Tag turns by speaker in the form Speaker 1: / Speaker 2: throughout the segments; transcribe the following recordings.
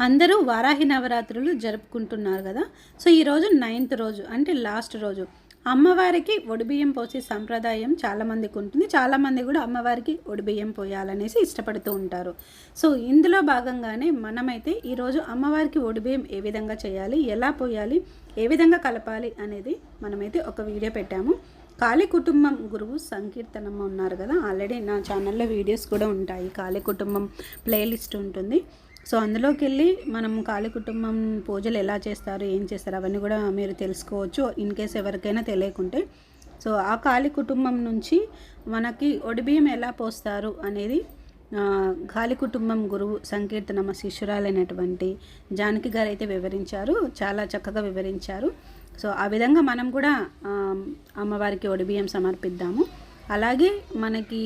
Speaker 1: అందరూ వారాహి నవరాత్రులు జరుపుకుంటున్నారు కదా. సో ఈరోజు 9th రోజు అంటే లాస్ట్ రోజు అమ్మవారికి ఒడిబియ్యం పోసే సంప్రదాయం చాలామందికి ఉంటుంది. చాలామంది కూడా అమ్మవారికి ఒడిబియ్యం పోయాలనేసి ఇష్టపడుతూ ఉంటారు. సో ఇందులో భాగంగానే మనమైతే ఈరోజు అమ్మవారికి ఒడిబియ్యం ఏ విధంగా చేయాలి, ఎలా పోయాలి, ఏ విధంగా కలపాలి అనేది మనమైతే ఒక వీడియో పెట్టాము. కాళీ కుటుంబం గురువు సంకీర్తనమ్మ ఉన్నారు కదా, ఆల్రెడీ నా ఛానల్లో వీడియోస్ కూడా ఉంటాయి. కాళీ కుటుంబం ప్లేలిస్ట్ ఉంటుంది. సో అందులోకి వెళ్ళి మనం కాళీ కుటుంబం పూజలు ఎలా చేస్తారు, ఏం చేస్తారు అవన్నీ కూడా మీరు తెలుసుకోవచ్చు ఇన్ కేస్ ఎవరికైనా తెలియకుంటే. సో ఆ కాళీ కుటుంబం నుంచి మనకి ఒడిబియ్యం ఎలా పోస్తారు అనేది కాళీ కుటుంబం గురువు సంకీర్తనమ్మ శిష్యురాలైనటువంటి జానకి గారు అయితే వివరించారు. చాలా చక్కగా వివరించారు. సో ఆ విధంగా మనం కూడా అమ్మవారికి ఒడిబియ్యం సమర్పిద్దాము. అలాగే మనకి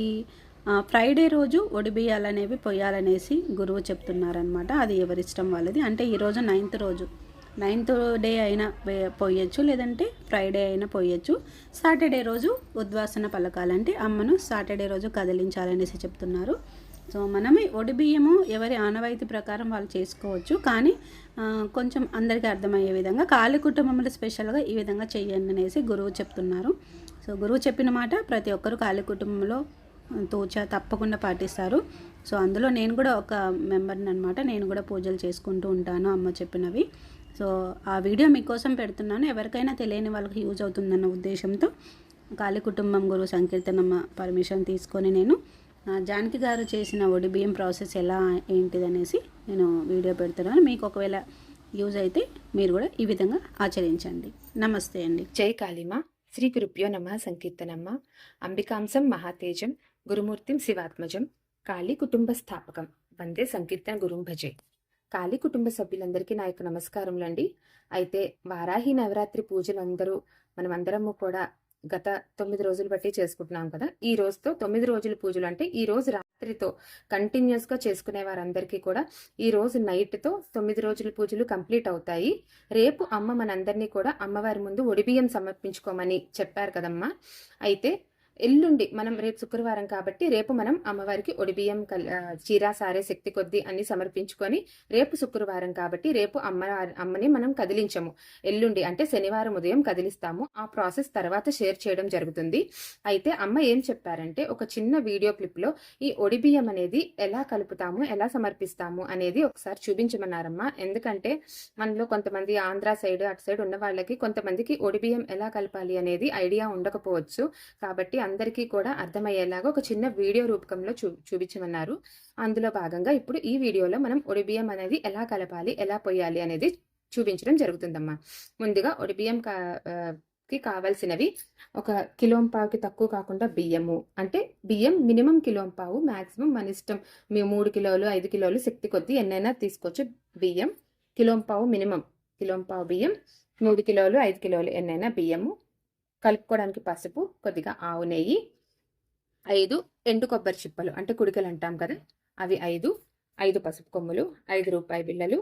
Speaker 1: ఫ్రైడే రోజు ఒడిబియ్యాలు అనేవి పొయ్యాలనేసి గురువు చెప్తున్నారనమాట. అది ఎవరిష్టం వాళ్ళది. అంటే ఈరోజు 9th రోజు, 9th డే అయినా పోయచ్చు, లేదంటే ఫ్రైడే అయినా పోయచ్చు. సాటర్డే రోజు ఉద్వాసన పలకాలంటే అమ్మను సాటర్డే రోజు కదిలించాలనేసి చెప్తున్నారు. సో మనమే ఒడిబియ్యము ఎవరి ఆనవాయితీ ప్రకారం వాళ్ళు చేసుకోవచ్చు. కానీ కొంచెం అందరికీ అర్థమయ్యే విధంగా కాళీ కుటుంబంలో స్పెషల్గా ఈ విధంగా చెయ్యండి అనేసి గురువు చెప్తున్నారు. సో గురువు చెప్పిన మాట ప్రతి ఒక్కరు కాళీ కుటుంబంలో తప్పకుండా పాటిస్తారు. సో అందులో నేను కూడా ఒక మెంబర్ని అనమాట. నేను కూడా పూజలు చేసుకుంటూ ఉంటాను అమ్మ చెప్పినవి. సో ఆ వీడియో మీకోసం పెడుతున్నాను. ఎవరికైనా తెలియని వాళ్ళకి యూజ్ అవుతుందన్న ఉద్దేశంతో కాళీ కుటుంబం గురువు సంకీర్తనమ్మ పర్మిషన్ తీసుకొని నేను జానకి గారు చేసిన ఒడిబియ్యం ప్రాసెస్ ఎలా ఏంటిదనేసి నేను వీడియో పెడుతున్నాను. మీకు ఒకవేళ యూజ్ అయితే మీరు కూడా ఈ విధంగా ఆచరించండి. నమస్తే అండి.
Speaker 2: జై కాళీమా. శ్రీ గురుభ్యో నమః. సంకీర్తనమ్మ. అంబికాంసం మహాతేజం గురుమూర్తిం శివాత్మజం కాళీ కుటుంబ స్థాపకం వందే సంకీర్తన గురుం భజే. కాళీ కుటుంబ సభ్యులందరికీ నా యొక్క నమస్కారములండి. అయితే వారాహి నవరాత్రి పూజలు మనమందరము కూడా గత 9 రోజులు బట్టి చేసుకుంటున్నాం కదా. ఈ రోజుతో 9 రోజుల పూజలు అంటే ఈ రోజు రాత్రితో కంటిన్యూస్గా చేసుకునే వారందరికీ కూడా ఈ రోజు నైట్తో 9 రోజుల పూజలు కంప్లీట్ అవుతాయి. రేపు అమ్మ మనందరినీ కూడా అమ్మవారి ముందు ఒడిబియ్యం సమర్పించుకోమని చెప్పారు కదమ్మా. అయితే ఎల్లుండి మనం రేపు శుక్రవారం కాబట్టి రేపు మనం అమ్మవారికి ఒడిబియ్యం చీరా సారే శక్తి కొద్దీ అన్ని సమర్పించుకొని రేపు శుక్రవారం కాబట్టి రేపు అమ్మని మనం కదిలించము. ఎల్లుండి అంటే శనివారం ఉదయం కదిలిస్తాము. ఆ ప్రాసెస్ తర్వాత షేర్ చేయడం జరుగుతుంది. అయితే అమ్మ ఏం చెప్పారంటే ఒక చిన్న వీడియో క్లిప్ లో ఈ ఒడిబియ్యం అనేది ఎలా కలుపుతాము, ఎలా సమర్పిస్తాము అనేది ఒకసారి చూపించమన్నారమ్మా. ఎందుకంటే మనలో కొంతమంది ఆంధ్ర సైడ్ అటు సైడ్ ఉన్న వాళ్ళకి కొంతమందికి ఒడిబియ్యం ఎలా కలపాలి అనేది ఐడియా ఉండకపోవచ్చు. కాబట్టి అందరికీ కూడా అర్థమయ్యేలాగా ఒక చిన్న వీడియో రూపకంలో చూపించమన్నారు. అందులో భాగంగా ఇప్పుడు ఈ వీడియోలో మనం ఒడిబియ్యం అనేది ఎలా కలపాలి, ఎలా పొయ్యాలి అనేది చూపించడం జరుగుతుందమ్మా. ముందుగా ఒడిబియ్యం కి కావాల్సినవి 1 కిలోంపావుకి తక్కువ కాకుండా బియ్యము. అంటే బియ్యం మినిమం కిలోంపావు, మాక్సిమం మన ఇష్టం. మేము 3 కిలోలు 5 కిలోలు శక్తి కొద్దీ ఎన్నైనా తీసుకోవచ్చు. బియ్యం కిలోంపావు మినిమం, కిలోంపావు బియ్యం, 3 కిలోలు 5 కిలోలు ఎన్నైనా బియ్యము, కలుపుకోవడానికి పసుపు, కొద్దిగా ఆవు నెయ్యి, 5 ఎండు కొబ్బరి చిప్పలు అంటే కుడికలు అంటాం కదా అవి 5 పసుపు కొమ్ములు, 5 రూపాయి బిళ్ళలు,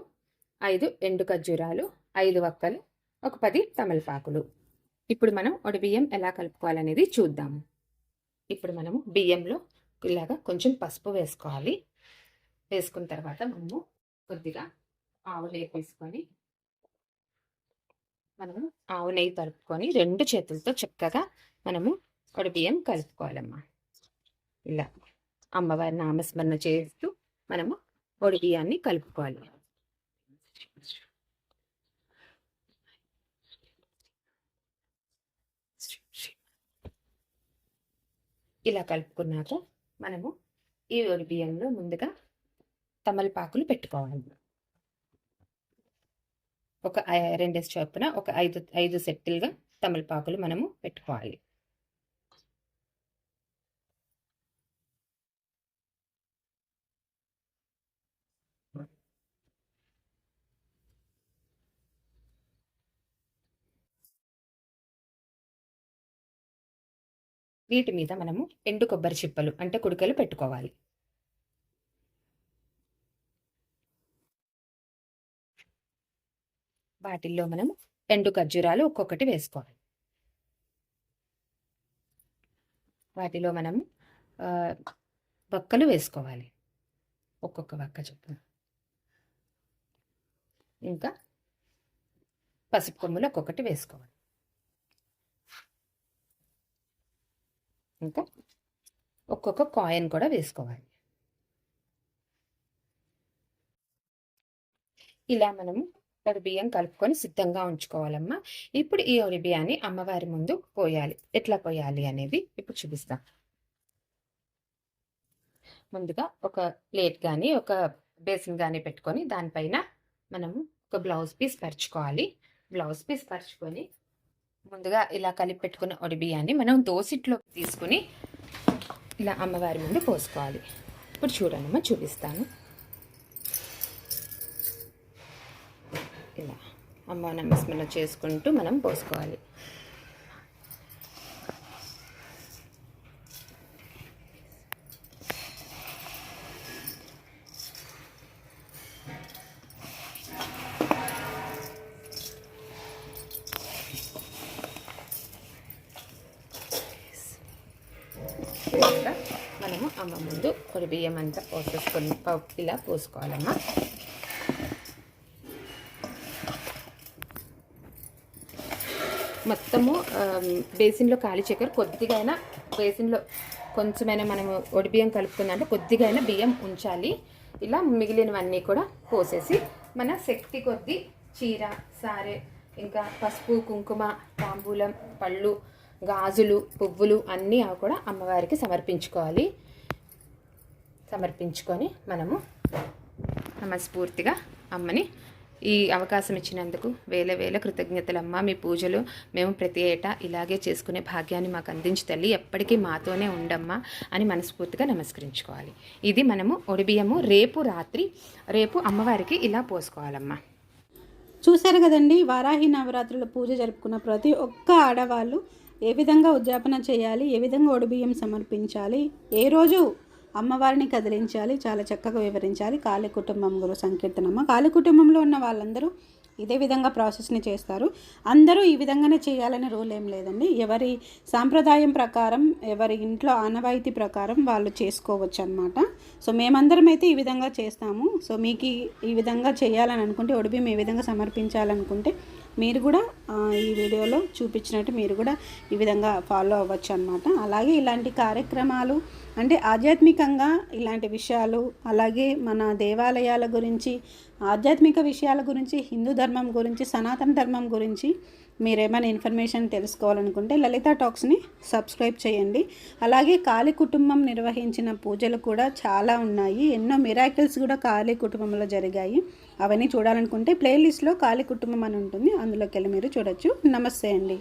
Speaker 2: 5 ఎండు ఖర్జూరాలు, 5 వక్కలు, ఒక 10 తమలపాకులు. ఇప్పుడు మనం ఒడిబియ్యం ఎలా కలుపుకోవాలనేది చూద్దాము. ఇప్పుడు మనము బియ్యంలో ఇలాగా కొంచెం పసుపు వేసుకోవాలి. వేసుకున్న తర్వాత మనము కొద్దిగా ఆవు నెయ్యి వేసుకొని మనము ఆవు నెయ్యి తలుపుకొని 2 చేతులతో చక్కగా మనము ఒడిబియ్యం కలుపుకోవాలమ్మా. ఇలా అమ్మవారి నామస్మరణ చేస్తూ మనము ఒడిబియ్యాన్ని కలుపుకోవాలి. ఇలా కలుపుకున్నాక మనము ఈ ఒడిబియ్యంలో ముందుగా తమలపాకులు పెట్టుకోవాలి. ఒక 2 చొప్పున ఒక 5 సెట్టిల్గా తమలపాకులు మనము పెట్టుకోవాలి. వీటి మీద మనము ఎండు కొబ్బరి చిప్పలు అంటే కుడికలు పెట్టుకోవాలి. వాటిల్లో మనం ఎండు ఖర్జూరాలు ఒక్కొక్కటి వేసుకోవాలి. వాటిలో మనం వక్కలు వేసుకోవాలి. ఒక్కొక్క వక్క చొప్పున. ఇంకా పసుపు కొమ్ములు ఒక్కొక్కటి వేసుకోవాలి. ఇంకా ఒక్కొక్క కాయిన్ కూడా వేసుకోవాలి. ఇలా మనము బియ్యం కలుపుకొని సిద్ధంగా ఉంచుకోవాలమ్మా. ఇప్పుడు ఈ బియ్యాన్ని అమ్మవారి ముందు పోయాలి. ఎట్లా పోయాలి అనేది ఇప్పుడు చూపిస్తాం. ముందుగా ఒక ప్లేట్ కానీ ఒక బేసిన్ కానీ పెట్టుకొని దానిపైన మనము ఒక బ్లౌజ్ పీస్ పరుచుకోవాలి. బ్లౌజ్ పీస్ పరుచుకొని ముందుగా ఇలా కలిపి పెట్టుకున్న బియ్యాన్ని మనం దోసిట్లో తీసుకుని ఇలా అమ్మవారి ముందు పోసుకోవాలి. ఇప్పుడు చూడండి చూపిస్తాను. ఇలా అమ్మ నమస్మరణ చేసుకుంటూ మనం పోసుకోవాలి. మనము అమ్మ ముందు బియ్యం అంతా పోసేసుకొని ఇలా పోసుకోవాలమ్మా. మొత్తము బేసిన్లో ఖాళీ చక్కెర కొద్దిగా అయినా బేసిన్లో కొంచెమైనా మనము బియ్యం కలుపుకుందంటే కొద్దిగా అయినా బియ్యం ఉంచాలి. ఇలా మిగిలినవన్నీ కూడా పోసేసి మన శక్తి కొద్దీ చీర, సారె, ఇంకా పసుపు, కుంకుమ, తాంబూలం, పళ్ళు, గాజులు, పువ్వులు అన్నీ కూడా అమ్మవారికి సమర్పించుకోవాలి. సమర్పించుకొని మనము మనస్ఫూర్తిగా అమ్మని ఈ అవకాశం ఇచ్చినందుకు వేల వేల కృతజ్ఞతలమ్మ. మీ పూజలు మేము ప్రతి ఏటా ఇలాగే చేసుకునే భాగ్యాన్ని మాకు అందించి తల్లి, ఎప్పటికీ మాతోనే ఉండమ్మా అని మనస్ఫూర్తిగా నమస్కరించుకోవాలి. ఇది మనము బియ్యము రేపు అమ్మవారికి ఇలా పోసుకోవాలమ్మా.
Speaker 1: చూశారు కదండి, వారాహి నవరాత్రుల పూజ జరుపుకున్న ప్రతి ఒక్క ఆడవాళ్ళు ఏ విధంగా ఉద్యాపన చేయాలి, ఏ విధంగా ఒడిబియ్యం సమర్పించాలి, ఏ రోజు అమ్మవారిని కదిలించాలి, చాలా చక్కగా వివరించాలి. కాళీ కుటుంబం గురు సంకీర్తనమ్మ. కాళీ కుటుంబంలో ఉన్న వాళ్ళందరూ ఇదే విధంగా ప్రాసెస్ని చేస్తారు. అందరూ ఈ విధంగానే చేయాలనే రూల్ ఏం లేదండి. ఎవరి సాంప్రదాయం ప్రకారం, ఎవరి ఇంట్లో ఆనవాయితీ ప్రకారం వాళ్ళు చేసుకోవచ్చు అన్నమాట. సో మేమందరం అయితే ఈ విధంగా చేస్తాము. సో మీకు ఈ విధంగా చేయాలని అనుకుంటే, ఒడిబియ్యం ఏ విధంగా సమర్పించాలనుకుంటే మీరు కూడా ఈ వీడియోలో చూపించినట్టు మీరు కూడా ఈ విధంగా ఫాలో అవ్వచ్చు అన్నమాట. అలాగే ఇలాంటి కార్యక్రమాలు అంటే ఆధ్యాత్మికంగా ఇలాంటి విషయాలు, అలాగే మన దేవాలయాల గురించి, ఆధ్యాత్మిక విషయాల గురించి, హిందూ ధర్మం గురించి, సనాతన ధర్మం గురించి మీరేమైనా ఇన్ఫర్మేషన్ తెలుసుకోవాలనుకుంటే లలిత టాక్స్ని సబ్స్క్రైబ్ చేయండి. అలాగే కాళీ కుటుంబం నిర్వహించిన పూజలు కూడా చాలా ఉన్నాయి. ఎన్నో మిరాకిల్స్ కూడా కాళీ కుటుంబంలో జరిగాయి. అవన్నీ చూడాలనుకుంటే ప్లేలిస్ట్లో కాళీ కుటుంబం అని ఉంటుంది, అందులోకి వెళ్ళి మీరు చూడొచ్చు. నమస్తే అండి.